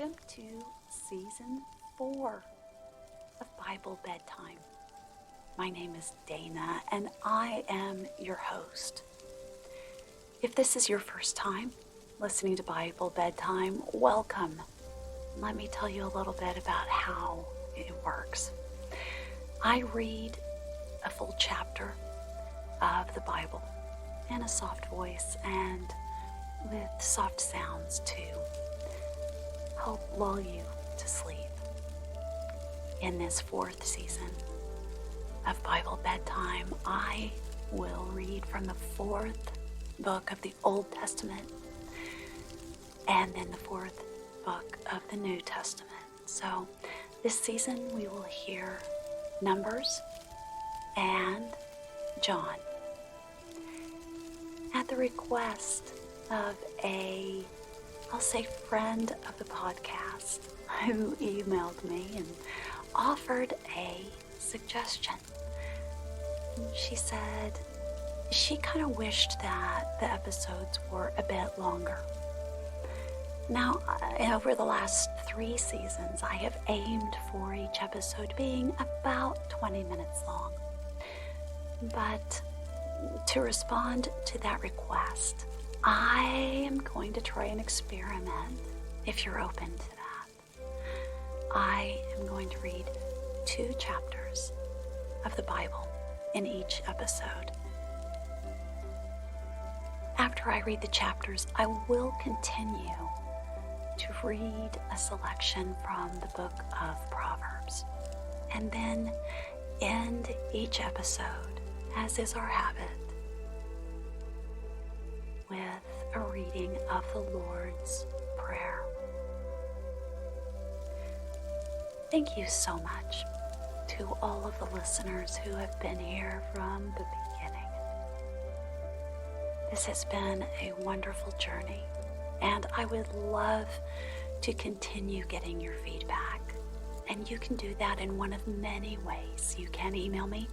Welcome to Season 4 of Bible Bedtime. My name is Dana, and I am your host. If this is your first time listening to Bible Bedtime, welcome. Let me tell you a little bit about how it works. I read a full chapter of the Bible in a soft voice and with soft sounds to help lull you to sleep. In this fourth season of Bible Bedtime, I will read from the fourth book of the Old Testament and then the fourth book of the New Testament. So this season we will hear Numbers and John. At the request of I'll say friend of the podcast who emailed me and offered a suggestion. She said she kind of wished that the episodes were a bit longer. Now, over the last 3 seasons, I have aimed for each episode being about 20 minutes long. But to respond to that request, I am going to try an experiment, if you're open to that. I am going to read 2 chapters of the Bible in each episode. After I read the chapters, I will continue to read a selection from the book of Proverbs, and then end each episode, as is our habit, with a reading of the Lord's Prayer. Thank you so much to all of the listeners who have been here from the beginning. This has been a wonderful journey, and I would love to continue getting your feedback. And you can do that in one of many ways. You can email me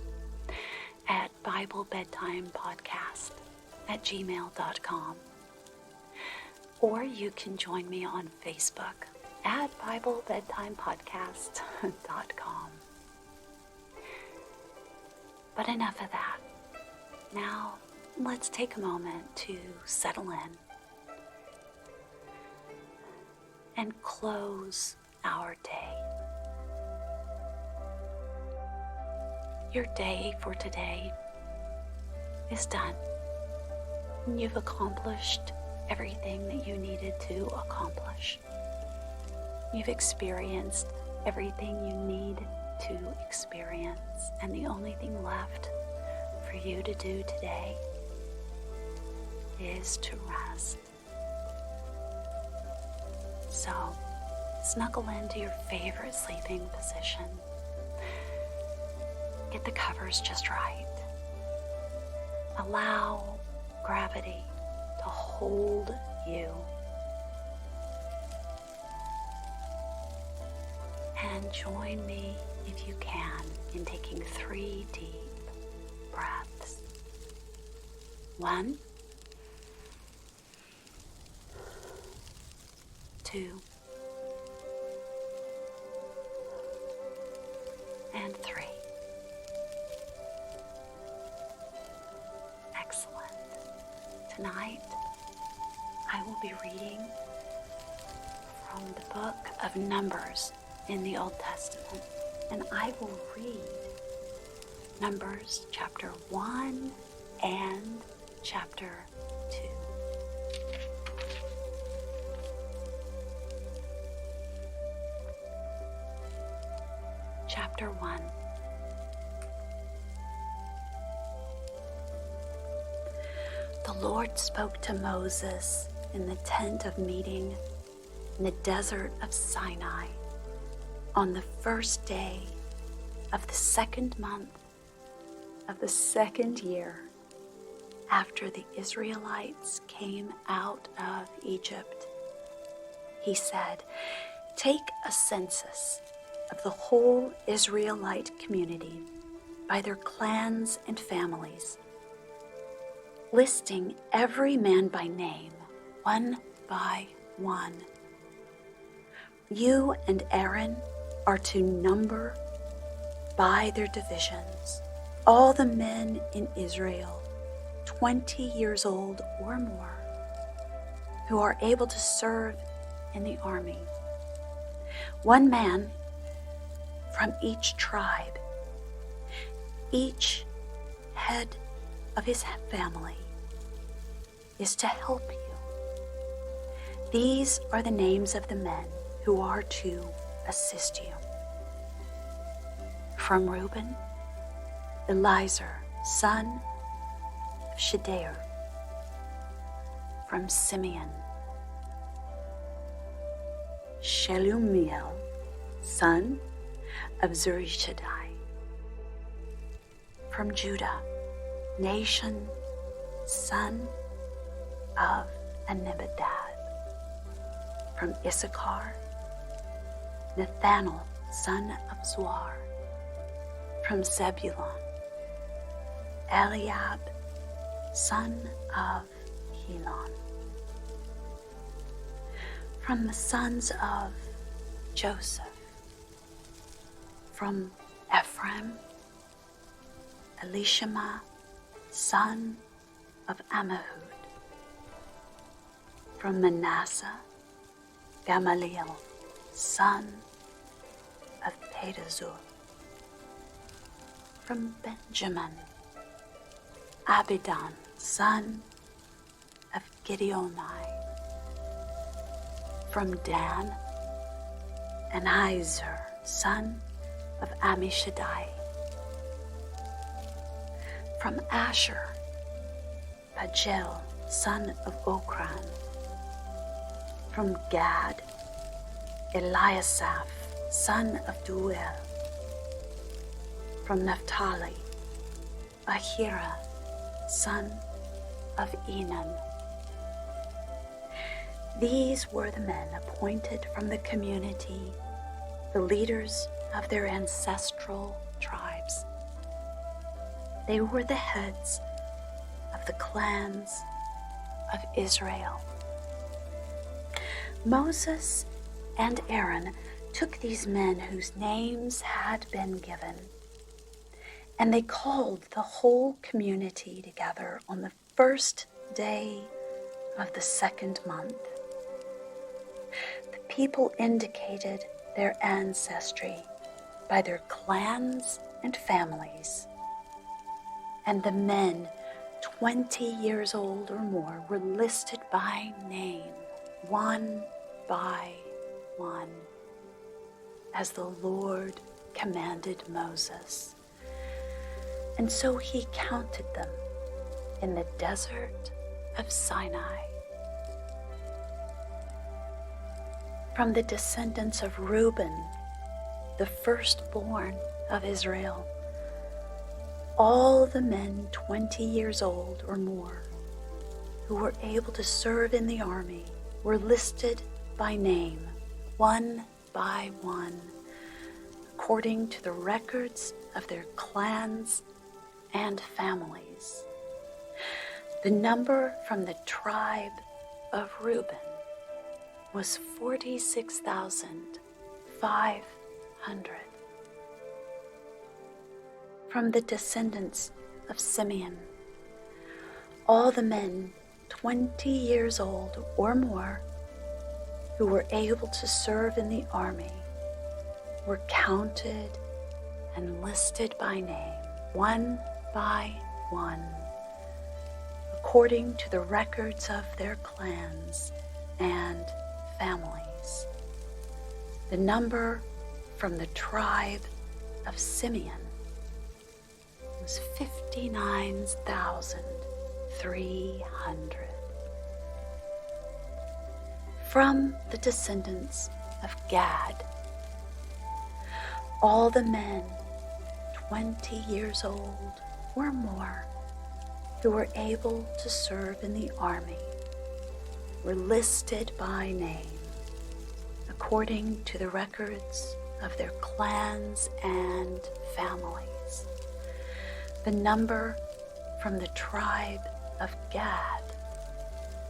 at BibleBedtimePodcast@gmail.com. Or you can join me on Facebook at BibleBedtimePodcast.com. But enough of that. Now, let's take a moment to settle in and close our day. Your day for today is done. You've accomplished everything that you needed to accomplish. You've experienced everything you need to experience, and the only thing left for you to do today is to rest. So, snuggle into your favorite sleeping position. Get the covers just right. Allow gravity to hold you. And join me, if you can, in taking 3 deep breaths. 1, 2, and 3. Excellent. Tonight, I will be reading from the book of Numbers in the Old Testament, and I will read Numbers chapter 1 and chapter 2. Chapter 1. The Lord spoke to Moses in the tent of meeting in the desert of Sinai on the first day of the 2nd month of the 2nd year after the Israelites came out of Egypt. He said, "Take a census of the whole Israelite community by their clans and families, listing every man by name, one by one. You and Aaron are to number by their divisions all the men in Israel 20 years old or more who are able to serve in the army. One man from each tribe, each head of his family, is to help you. These are the names of the men who are to assist you. From Reuben, Elizur, son of Shedeur. From Simeon, Shelumiel, son of Zurishaddai. From Judah, Nation, son of Amminadab. From Issachar, Nathanael, son of Zuar. From Zebulun, Eliab, son of Helon. From the sons of Joseph, from Ephraim, Elishama, son of Ammihud. From Manasseh, Gamaliel, son of Pedazur. From Benjamin, Abidan, son of Gideoni. From Dan, Anizar, son of Ammishaddai. From Asher, Pagel, son of Okran. From Gad, Eliasaph, son of Duel. From Naphtali, Ahira, son of Enan. These were the men appointed from the community, the leaders of their ancestral tribes. They were the heads of the clans of Israel. Moses and Aaron took these men whose names had been given, and they called the whole community together on the first day of the second month. The people indicated their ancestry by their clans and families, and the men 20 years old or more were listed by name, one by one, as the Lord commanded Moses. And so he counted them in the desert of Sinai. From the descendants of Reuben, the firstborn of Israel, all the men 20 years old or more who were able to serve in the army were listed by name, one by one, according to the records of their clans and families. The number from the tribe of Reuben was 46,500. From the descendants of Simeon, all the men 20 years old or more who were able to serve in the army were counted and listed by name, one by one, according to the records of their clans and families. The number from the tribe of Simeon was 59,300. From the descendants of Gad, all the men 20 years old or more who were able to serve in the army were listed by name, according to the records of their clans and families. The number from the tribe of Gad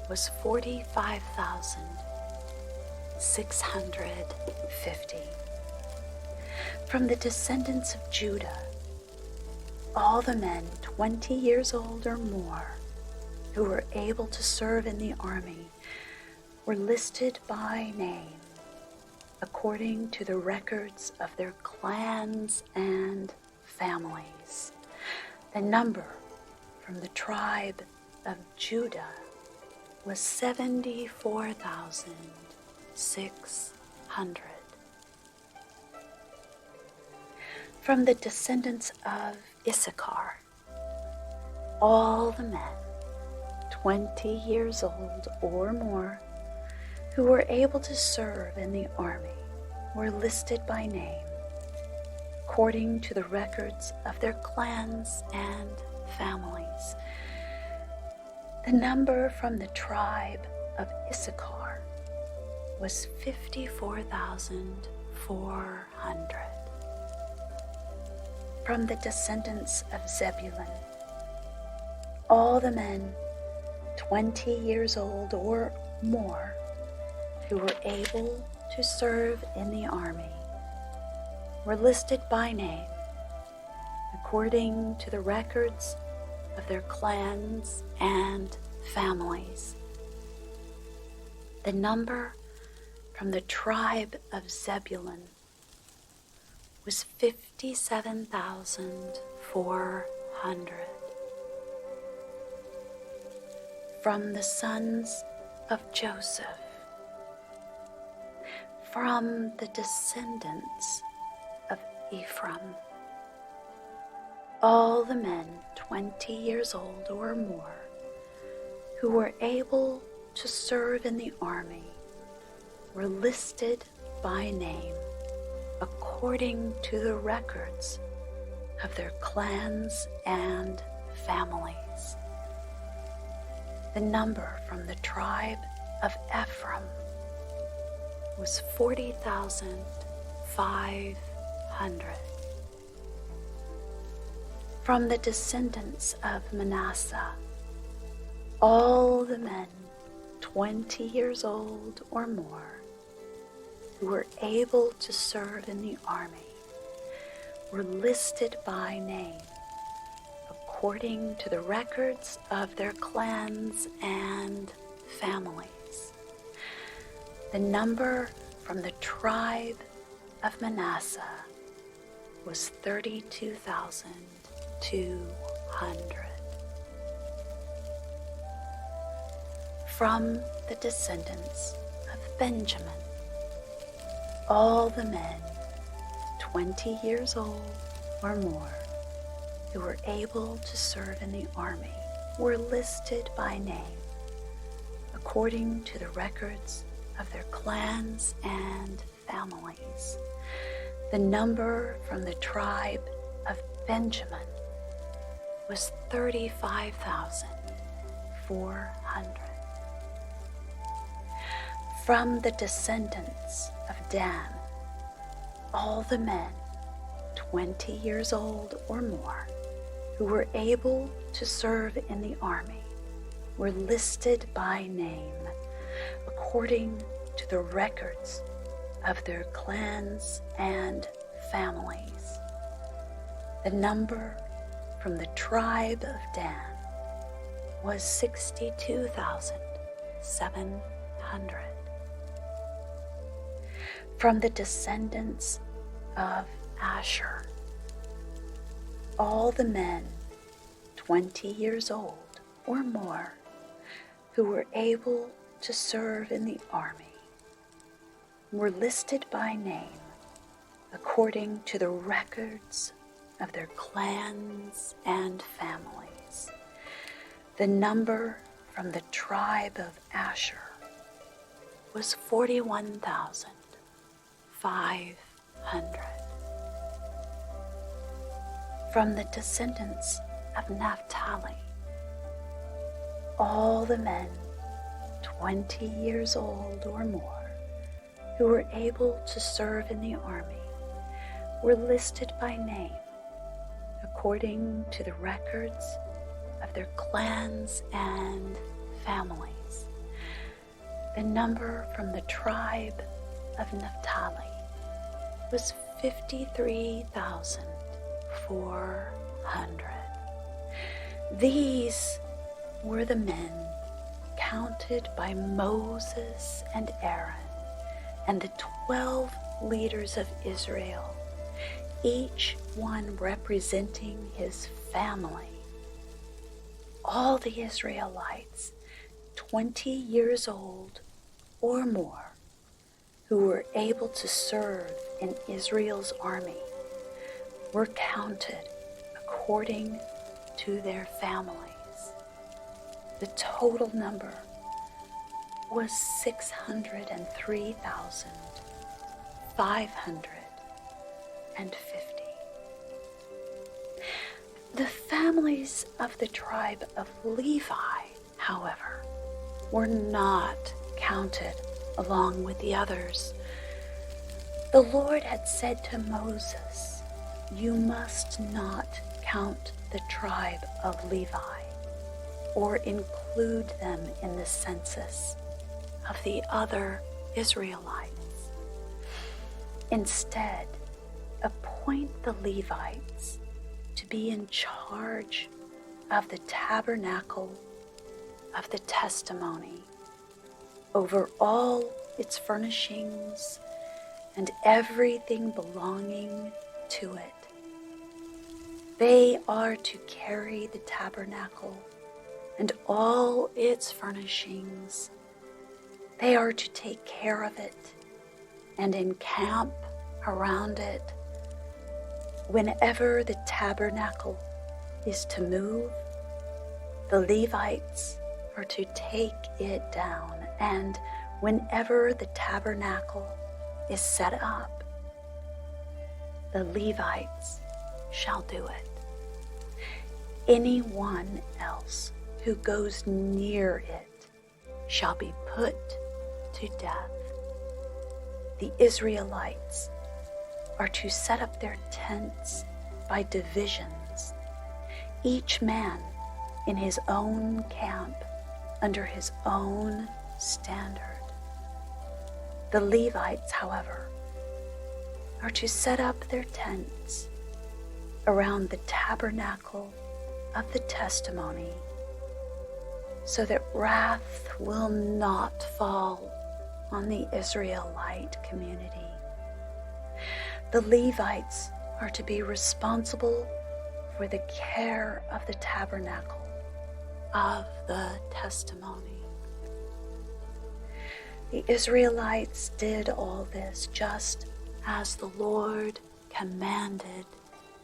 was 45,100. 650. From the descendants of Judah, all the men 20 years old or more who were able to serve in the army were listed by name according to the records of their clans and families. The number from the tribe of Judah was 74,600. From the descendants of Issachar, all the men 20 years old or more who were able to serve in the army were listed by name according to the records of their clans and families. The number from the tribe of Issachar was 54,400. From the descendants of Zebulun, all the men 20 years old or more who were able to serve in the army were listed by name according to the records of their clans and families. The number from the tribe of Zebulun was 57,400. From the sons of Joseph, from the descendants of Ephraim, all the men 20 years old or more who were able to serve in the army were listed by name according to the records of their clans and families. The number from the tribe of Ephraim was 40,500. From the descendants of Manasseh, all the men 20 years old or more who were able to serve in the army were listed by name according to the records of their clans and families. The number from the tribe of Manasseh was 32,200. From the descendants of Benjamin, all the men 20 years old or more who were able to serve in the army were listed by name according to the records of their clans and families. The number from the tribe of Benjamin was 35,400. From the descendants of Dan, all the men 20 years old or more who were able to serve in the army were listed by name according to the records of their clans and families. The number from the tribe of Dan was 62,700. From the descendants of Asher, all the men 20 years old or more who were able to serve in the army were listed by name according to the records of their clans and families. The number from the tribe of Asher was 41,500. From the descendants of Naphtali, all the men 20 years old or more who were able to serve in the army were listed by name according to the records of their clans and families. The number from the tribe of Naphtali was 53,400. These were the men counted by Moses and Aaron and the 12 leaders of Israel, each one representing his family. All the Israelites 20 years old or more who were able to serve in Israel's army were counted according to their families. The total number was 603,550. The families of the tribe of Levi, however, were not counted along with the others. The Lord had said to Moses, "You must not count the tribe of Levi or include them in the census of the other Israelites. Instead, appoint the Levites to be in charge of the tabernacle of the testimony, over all its furnishings and everything belonging to it. They are to carry the tabernacle and all its furnishings. They are to take care of it and encamp around it. Whenever the tabernacle is to move, the Levites are to take it down, and whenever the tabernacle is set up, the Levites shall do it. Anyone else who goes near it shall be put to death. The Israelites are to set up their tents by divisions, each man in his own camp under his own standard. The Levites, however, are to set up their tents around the tabernacle of the testimony, so that wrath will not fall on the Israelite community. The Levites are to be responsible for the care of the tabernacle of the testimony. The Israelites did all this just as the Lord commanded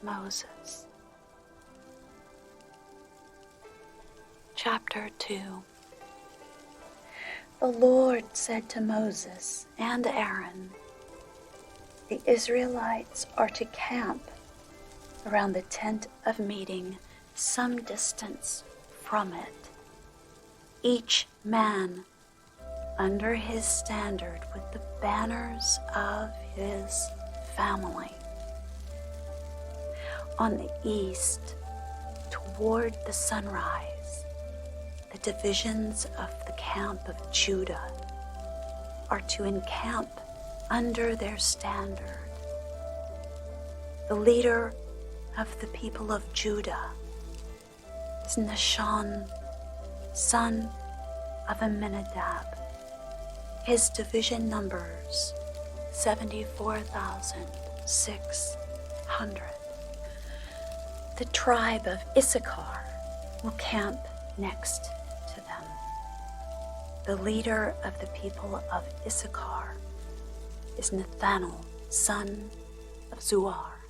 Moses. Chapter 2. The Lord said to Moses and Aaron, "The Israelites are to camp around the tent of meeting some distance from it, each man under his standard with the banners of his family. On the east, toward the sunrise, the divisions of the camp of Judah are to encamp under their standard. The leader of the people of Judah is Nahshon, son of Amminadab. His division numbers 74,600. The tribe of Issachar will camp next to them. The leader of the people of Issachar is Nathanael, son of Zuar.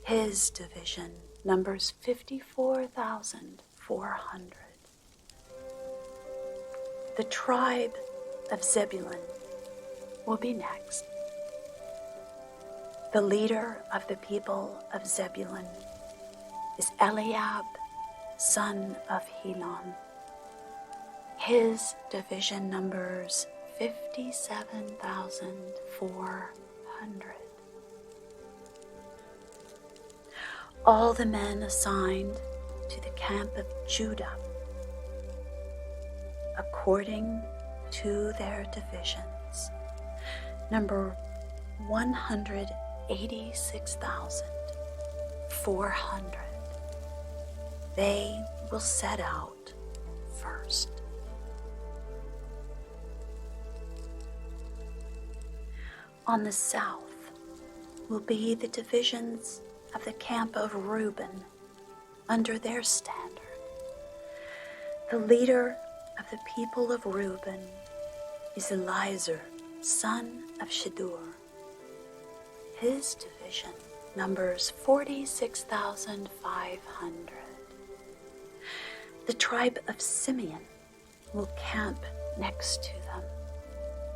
His division numbers 54,400. The tribe of Zebulun will be next. The leader of the people of Zebulun is Eliab, son of Helon. His division numbers 57,400. All the men assigned to the camp of Judah, according to their divisions. Number 186,400. They will set out first. On the south will be the divisions of the camp of Reuben under their standard. The leader of the people of Reuben is Eliezer, son of Shedeur. His division numbers 46,500. The tribe of Simeon will camp next to them.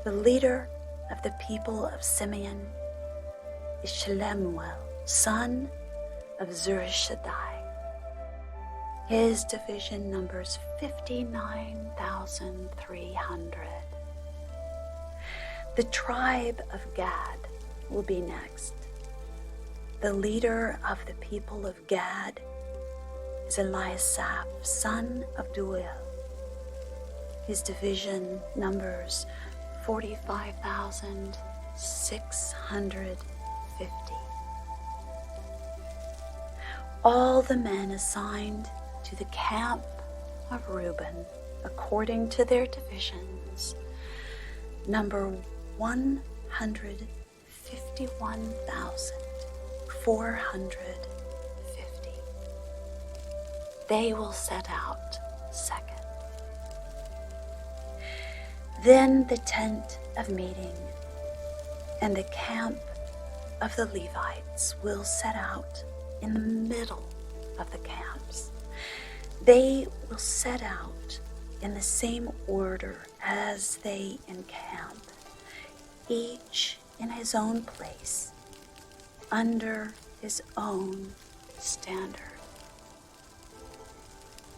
The leader of the people of Simeon is Shelemuel, son of Zurishaddai. His division numbers 59,300. The tribe of Gad will be next. The leader of the people of Gad is Eliasaph, son of Deuel. His division numbers 45,650. All the men assigned to the camp of Reuben, according to their divisions, number 151,450. They will set out second. Then the tent of meeting and the camp of the Levites will set out in the middle of the camps. They will set out in the same order as they encamp, each in his own place, under his own standard.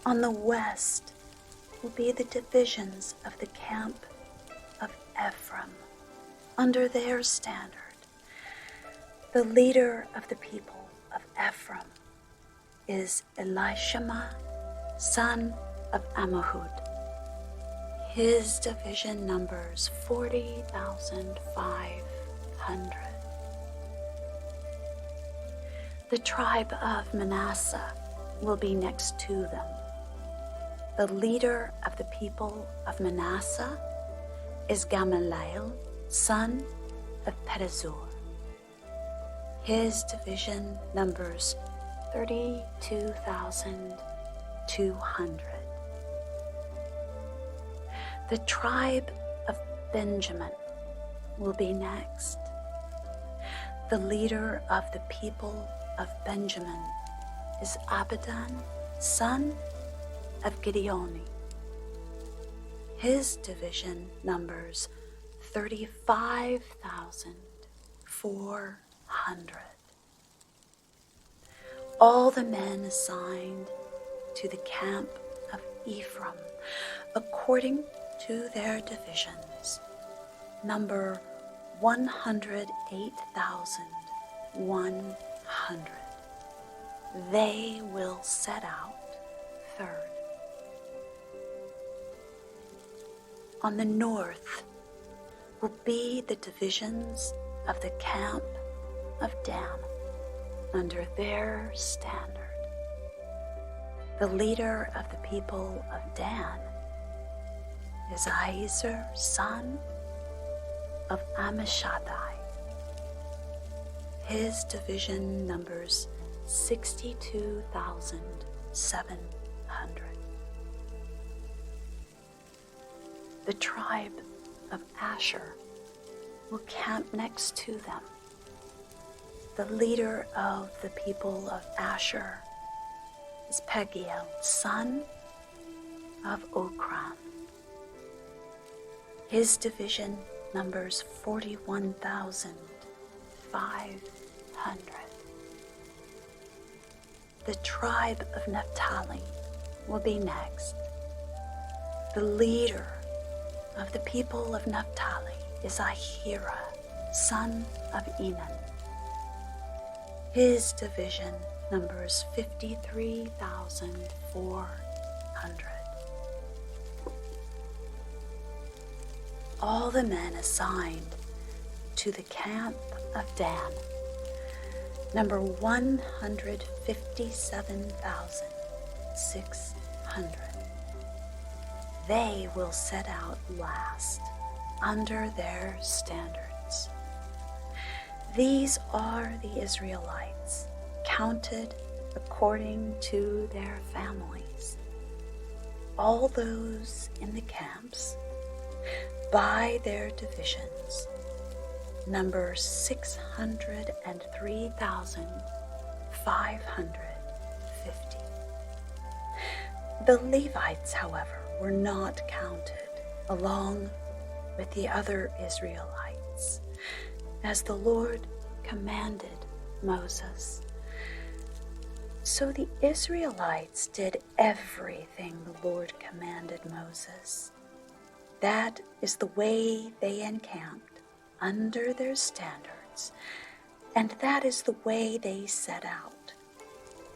On the west will be the divisions of the camp of Ephraim, under their standard. The leader of the people of Ephraim is Elishama, son of Ammihud. His division numbers 40,500. The tribe of Manasseh will be next to them. The leader of the people of Manasseh is Gamaliel, son of Pedazur. His division numbers 32,200. The tribe of Benjamin will be next. The leader of the people of Benjamin is Abidan, son of Gideoni. His division numbers 35,400. All the men assigned to the camp of Ephraim, according to their divisions, number 108,100. They will set out third. On the north will be the divisions of the camp of Dan, under their standard. The leader of the people of Dan is Ahiezer, son of Ammishaddai. His division numbers 62,700. The tribe of Asher will camp next to them. The leader of the people of Asher is Pagiel, son of Okran. His division numbers 41,500. The tribe of Naphtali will be next. The leader of the people of Naphtali is Ahira, son of Enan. His division numbers 53,400. all the men assigned to the camp of Dan, number 157,600. They will set out last under their standards. These are the Israelites, counted according to their families. All those in the camps, by their divisions, number 603,550. The Levites, however, were not counted along with the other Israelites, as the Lord commanded Moses. So the Israelites did everything the Lord commanded Moses. That is the way they encamped under their standards, and that is the way they set out,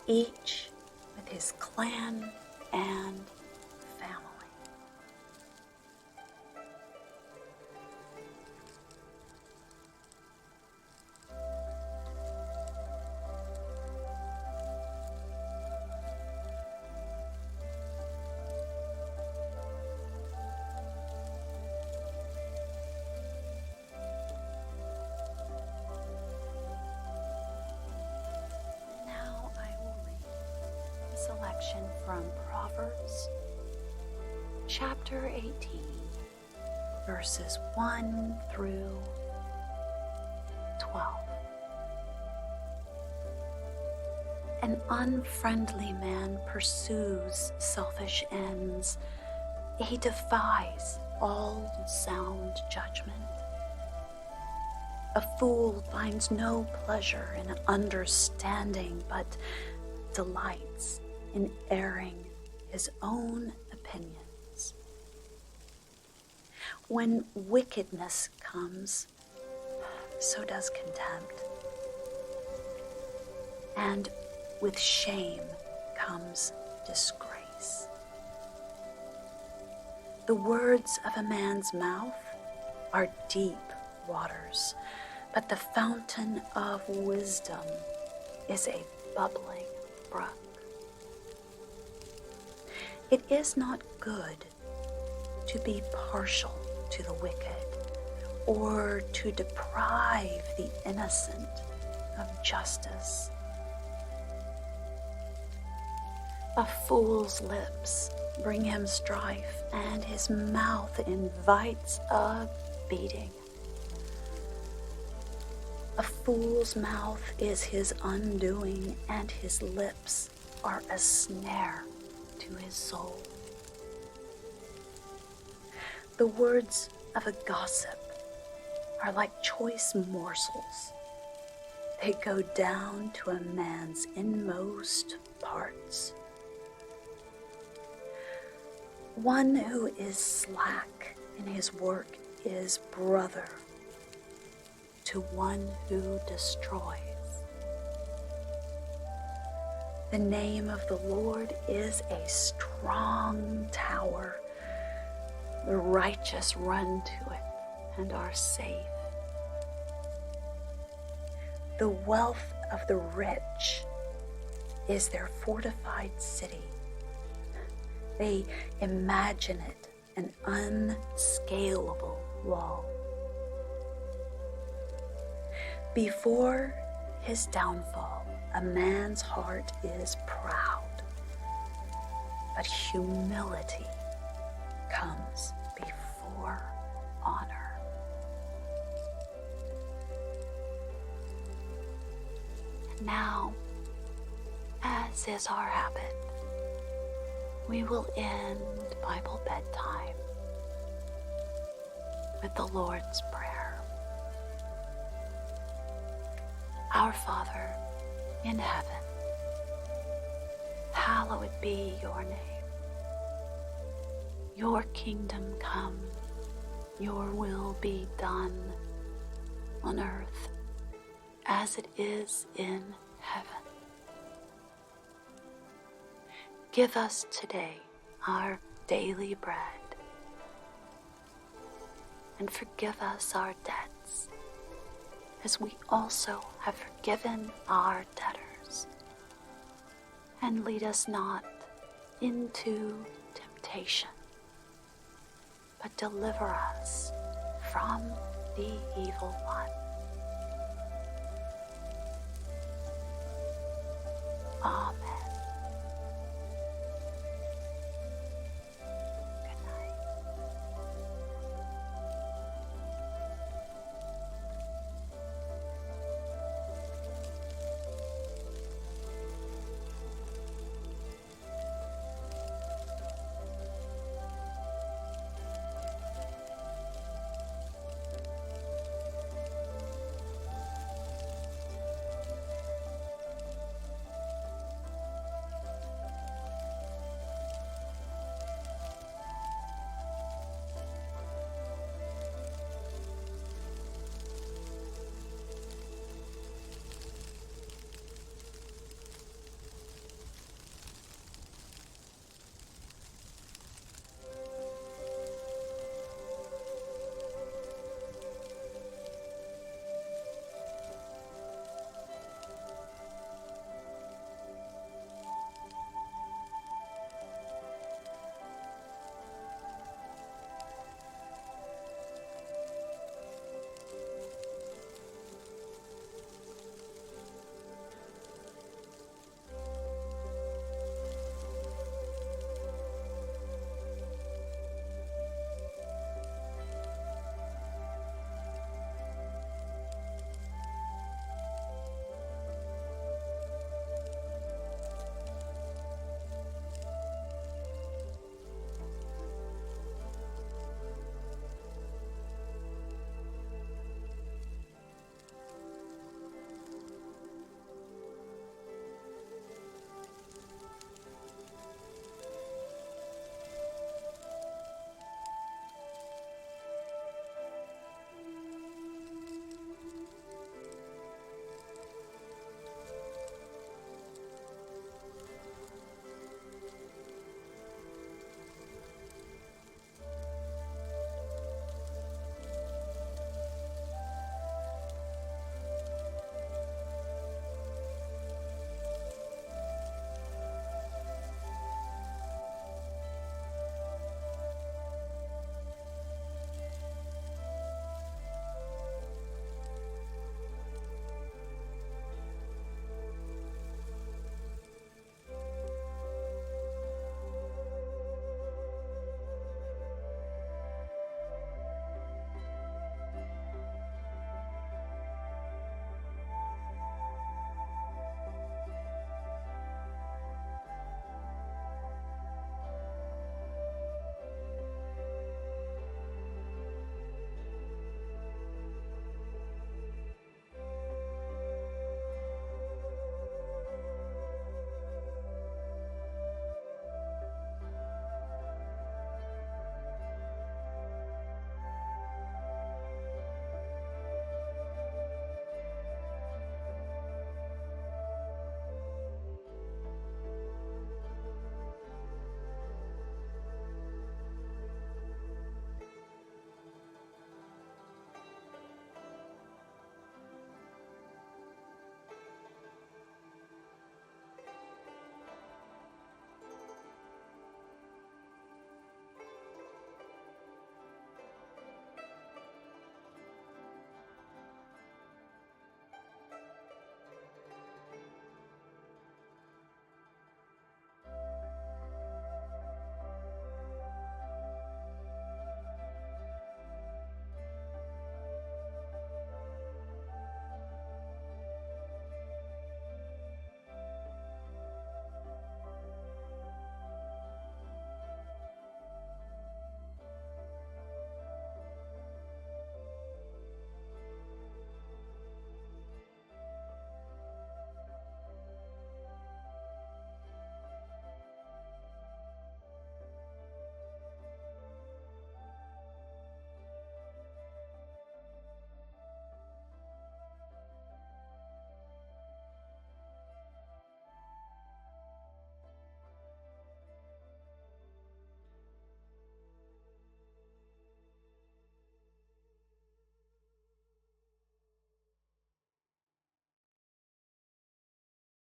each with his clan and family. Selection from Proverbs chapter 18, verses 1 through 12. An unfriendly man pursues selfish ends. He defies all sound judgment. A fool finds no pleasure in understanding, but delights in airing his own opinions. When wickedness comes, so does contempt. And with shame comes disgrace. The words of a man's mouth are deep waters, but the fountain of wisdom is a bubbling brook. It is not good to be partial to the wicked or to deprive the innocent of justice. A fool's lips bring him strife, and his mouth invites a beating. A fool's mouth is his undoing, and his lips are a snare to his soul. The words of a gossip are like choice morsels. They go down to a man's inmost parts. One who is slack in his work is brother to one who destroys. The name of the Lord is a strong tower. The righteous run to it and are safe. The wealth of the rich is their fortified city. They imagine it an unscalable wall. Before his downfall, a man's heart is proud, but humility comes before honor. And now, as is our habit, we will end Bible bedtime with the Lord's Prayer. Our Father in heaven, hallowed be your name. Your kingdom come, your will be done on earth as it is in heaven. Give us today our daily bread, and forgive us our debts, as we also have forgiven our debtors. And lead us not into temptation, but deliver us from the evil one.